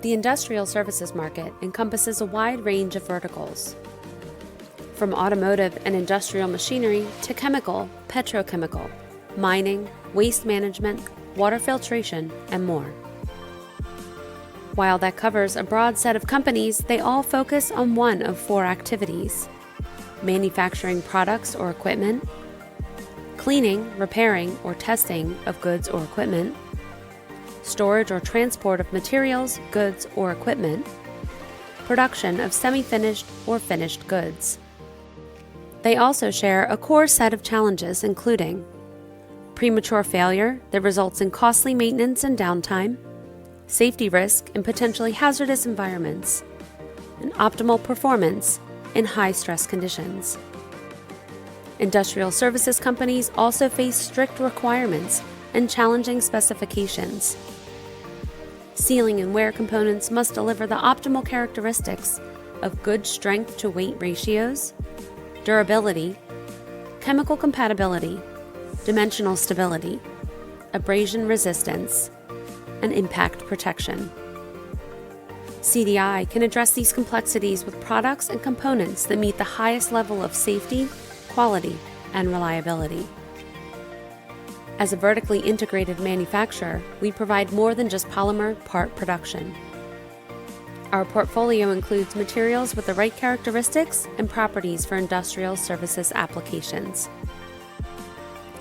The industrial services market encompasses a wide range of verticals, from automotive and industrial machinery to chemical, petrochemical, mining, waste management, water filtration, and more. While that covers a broad set of companies, they all focus on one of four activities: manufacturing products or equipment, cleaning, repairing, or testing of goods or equipment, storage or transport of materials, goods, or equipment, production of semi-finished or finished goods. They also share a core set of challenges, including premature failure that results in costly maintenance and downtime, safety risk in potentially hazardous environments, and optimal performance in high-stress conditions. Industrial services companies also face strict requirements and challenging specifications. Sealing and wear components must deliver the optimal characteristics of good strength to weight ratios, durability, chemical compatibility, dimensional stability, abrasion resistance, and impact protection. CDI can address these complexities with products and components that meet the highest level of safety, quality, and reliability. As a vertically integrated manufacturer, we provide more than just polymer part production. Our portfolio includes materials with the right characteristics and properties for industrial services applications.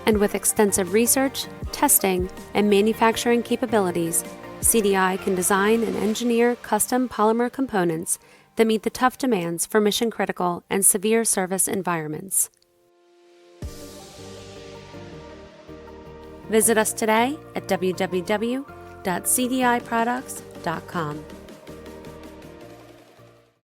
And with extensive research, testing, and manufacturing capabilities, CDI can design and engineer custom polymer components that meet the tough demands for mission-critical and severe service environments. Visit us today at www.cdiproducts.com.